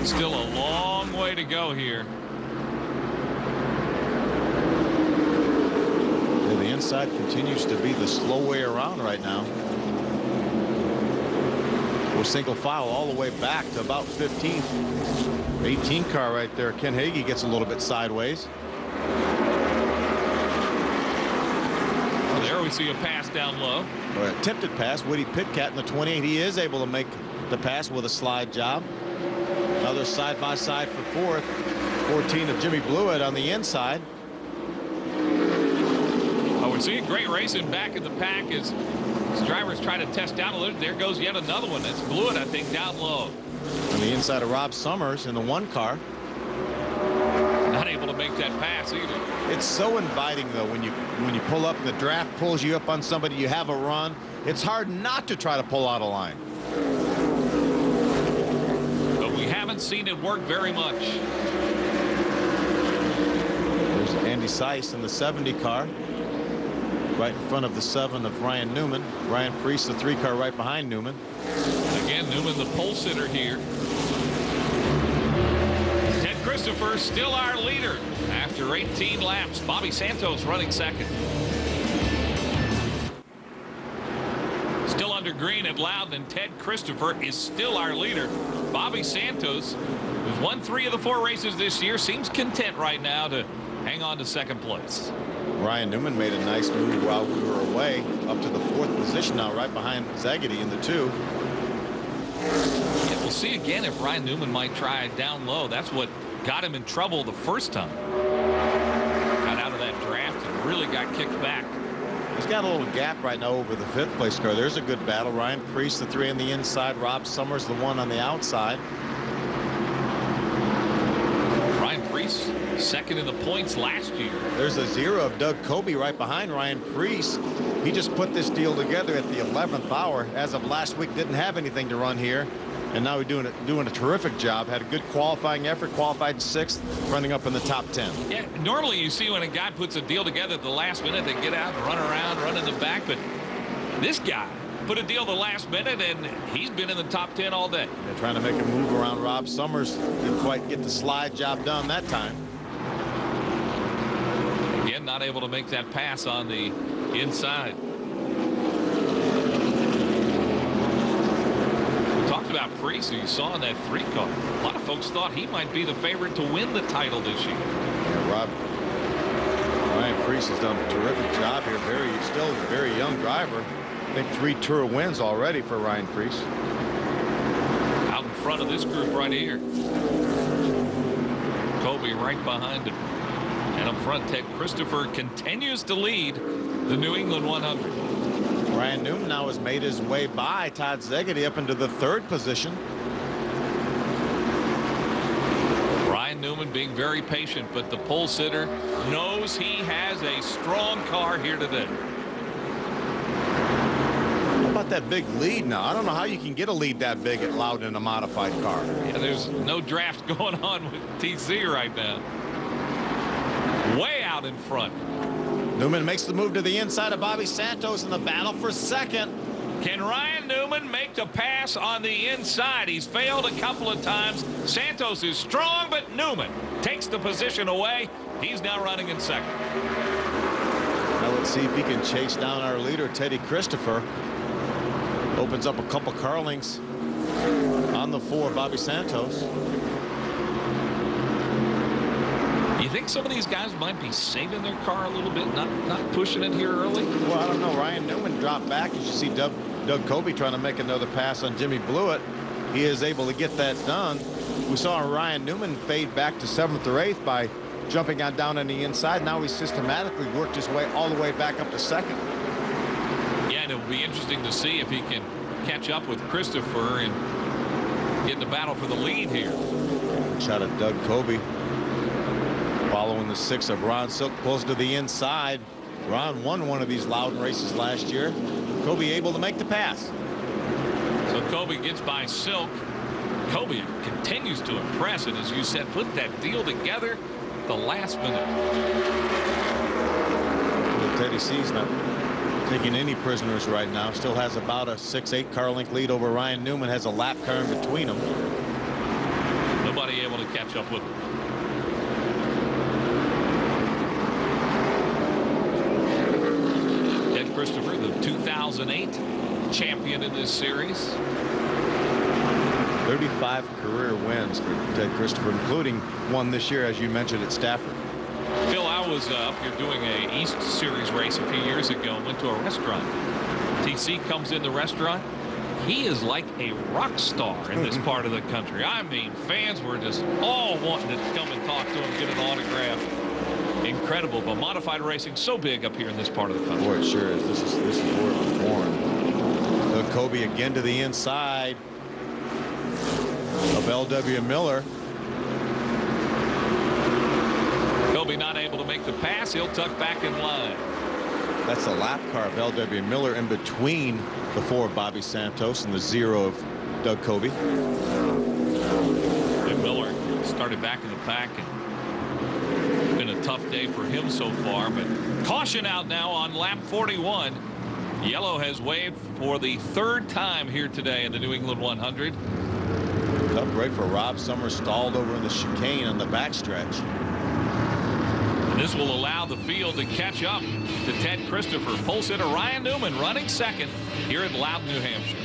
But still a long way to go here. Yeah, the inside continues to be the slow way around right now. We're single file all the way back to about 15th. 18 car right there. Ken Hagee gets a little bit sideways. There we see a pass down low. Or a attempted pass. Woody Pitcat in the 28. He is able to make the pass with a slide job. Another side by side for fourth. 14 of Jimmy Blewett on the inside. Oh, we're seeing great racing back in the pack as drivers try to test down a little. There goes yet another one. That's Blewett, I think, down low. On the inside of Rob Summers in the one car. Not able to make that pass either. It's so inviting though when you pull up and the draft pulls you up on somebody, you have a run. It's hard not to try to pull out a line. But we haven't seen it work very much. There's Andy Seiss in the 70 car. Right in front of the 7 of Ryan Newman. Ryan Preece, the 3 car right behind Newman. Again, Newman the pole sitter here. Ted Christopher still our leader after 18 laps. Bobby Santos running second. Still under green at Loudon, and Ted Christopher is still our leader. Bobby Santos, who's won 3 of the 4 races this year, seems content right now to hang on to second place. Ryan Newman made a nice move while we were away up to the 4th position now, right behind Zagetti in the 2. Yeah, we'll see again if Ryan Newman might try down low. That's what got him in trouble the first time. Got out of that draft and really got kicked back. He's got a little gap right now over the 5th place car. There's a good battle. Ryan Preece, the 3 on the inside. Rob Summers, the 1 on the outside. Ryan Preece, second in the points last year. There's a 0 of Doug Kobe right behind Ryan Preece. He just put this deal together at the 11th hour. As of last week, didn't have anything to run here. And now he's doing a terrific job. Had a good qualifying effort, qualified 6th, running up in the top 10. Yeah, normally you see when a guy puts a deal together at the last minute, they get out and run around, run in the back. But this guy put a deal the last minute, and he's been in the top 10 all day. They're trying to make a move around Rob Summers. Didn't quite get the slide job done that time. Again, not able to make that pass on the inside. Talked about Preece, who you saw in that 3 car. A lot of folks thought he might be the favorite to win the title this year. Yeah, Ryan Preece has done a terrific job here. Still a very young driver. I think 3 Tour wins already for Ryan Preece. Out in front of this group right here. Kobe right behind him. And up front, Ted Christopher continues to lead the New England 100. Ryan Newman now has made his way by Todd Zagetti up into the 3rd position. Ryan Newman being very patient, but the pole sitter knows he has a strong car here today. How about that big lead now? I don't know how you can get a lead that big at Loudon in a modified car. Yeah, there's no draft going on with TC right now. Way out in front. Newman makes the move to the inside of Bobby Santos in the battle for 2nd. Can Ryan Newman make the pass on the inside? He's failed a couple of times. Santos is strong, but Newman takes the position away. He's now running in 2nd. Now let's see if he can chase down our leader, Teddy Christopher. Opens up a couple car links on the 4, Bobby Santos. You think some of these guys might be saving their car a little bit, not pushing it here early? Well, I don't know. Ryan Newman dropped back. As you see Doug Kobe trying to make another pass on Jimmy Blewett. He is able to get that done. We saw Ryan Newman fade back to 7th or 8th by jumping on down on the inside. Now he's systematically worked his way all the way back up to 2nd. Yeah, and it'll be interesting to see if he can catch up with Christopher and get in the battle for the lead here. Shot at Doug Kobe. Following the 6 of Ron Silk, pulls to the inside. Ron won one of these Loudon races last year. Kobe able to make the pass. So Kobe gets by Silk. Kobe continues to impress, and as you said, put that deal together at the last minute. Well, Teddy C's not taking any prisoners right now. Still has about a 6-8 car length lead over Ryan Newman. Has a lap car in between them. able to catch up with him. Ted Christopher, the 2008 champion in this series. 35 career wins for Ted Christopher, including one this year, as you mentioned, at Stafford. Phil, I was up here doing a East Series race a few years ago and went to a restaurant. TC comes in the restaurant. He is like a rock star in this part of the country. I mean, fans were just all wanting to come and talk to him, get an autograph. Incredible, but modified racing so big up here in this part of the country. Boy, it sure is. This is where it was born. Doug Kobe again to the inside of L.W. Miller. Kobe not able to make the pass. He'll tuck back in line. That's the lap car of L.W. Miller in between the 4 of Bobby Santos and the 0 of Doug Kobe. And Miller started back in the pack. And been a tough day for him so far, but caution out now on lap 41. Yellow has waved for the 3rd time here today in the New England 100. Tough break for Rob Summers, stalled over in the chicane on the backstretch. And this will allow the field to catch up to Ted Christopher. Pole sitter Ryan Newman running second here at Loudon, New Hampshire.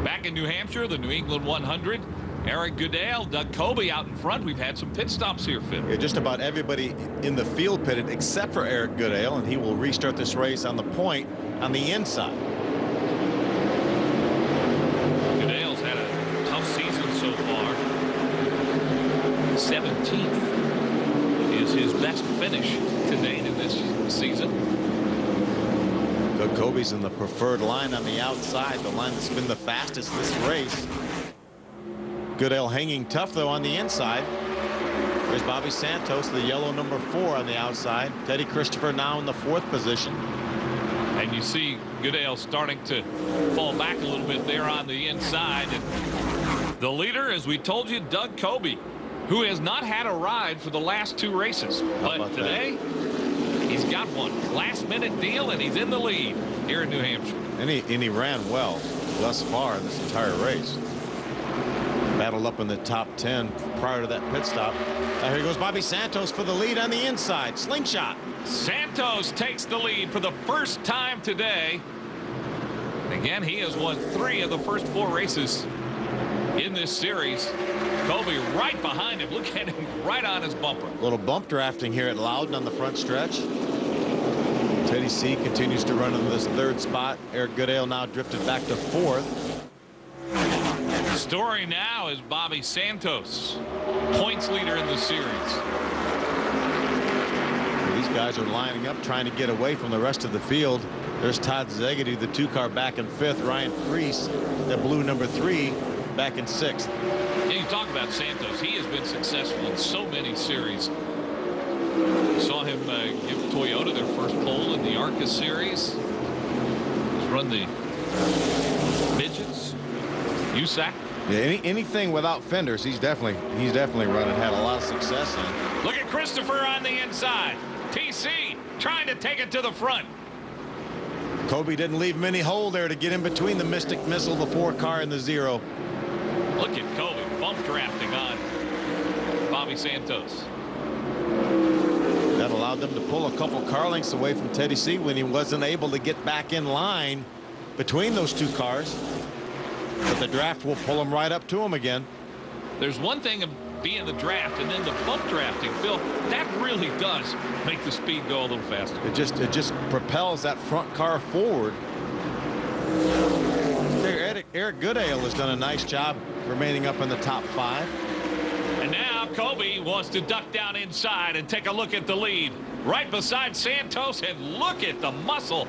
Back in New Hampshire, the New England 100. Eric Goodale, Doug Kobe out in front. We've had some pit stops here, Phil. Yeah, just about everybody in the field pitted except for Eric Goodale, and he will restart this race on the point on the inside. Goodale's had a tough season so far. 17th is his best finish to date in this season. Doug Kobe's in the preferred line on the outside, the line that's been the fastest this race. Goodale hanging tough, though, on the inside. There's Bobby Santos, the yellow number 4 on the outside. Teddy Christopher now in the 4th position. And you see Goodale starting to fall back a little bit there on the inside. And the leader, as we told you, Doug Kobe, who has not had a ride for the last 2 races. But today, he's got one. Last-minute deal, and he's in the lead here in New Hampshire. And he ran well thus far in this entire race. Battled up in the top 10 prior to that pit stop. Here goes Bobby Santos for the lead on the inside. Slingshot. Santos takes the lead for the first time today. And again, he has won 3 of the first 4 races in this series. Kobe right behind him. Look at him right on his bumper. A little bump drafting here at Loudon on the front stretch. Teddy C continues to run in this 3rd spot. Eric Goodale now drifted back to 4th. The story now is Bobby Santos, points leader in the series. These guys are lining up trying to get away from the rest of the field. There's Todd Zegedy, the 2-car back in 5th. Ryan Preece, the blue number 3, back in 6th. Yeah, you talk about Santos. He has been successful in so many series. We saw him give Toyota their first pole in the ARCA series. He's run the midgets, USAC. Yeah, anything without fenders, he's definitely run and had a lot of success in. Look at Christopher on the inside. TC trying to take it to the front. Kobe didn't leave him any hole there to get in between the Mystic Missile, the 4-car, and the 0. Look at Kobe bump drafting on Bobby Santos. That allowed them to pull a couple car lengths away from Teddy C when he wasn't able to get back in line between those 2 cars. But the draft will pull him right up to him again. There's one thing of being the draft, and then the bump drafting, Phil, that really does make the speed go a little faster. It just propels that front car forward. Eric Goodale has done a nice job remaining up in the top 5. And now Kobe wants to duck down inside and take a look at the lead right beside Santos, and look at the muscle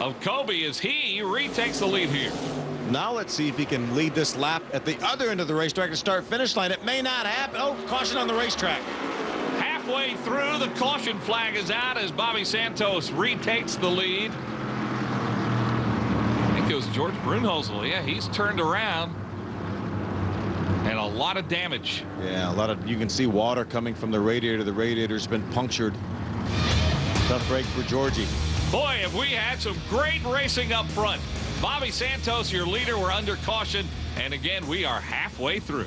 of Kobe as he retakes the lead here. Now let's see if he can lead this lap at the other end of the racetrack to start finish line. It may not happen. Oh, caution on the racetrack. Halfway through, the caution flag is out as Bobby Santos retakes the lead. I think it was George Brunhosel. Yeah, he's turned around. And a lot of damage. Yeah, you can see water coming from the radiator. The radiator's been punctured. Tough break for Georgie. Boy, have we had some great racing up front. Bobby Santos, your leader. We're under caution. And again, we are halfway through.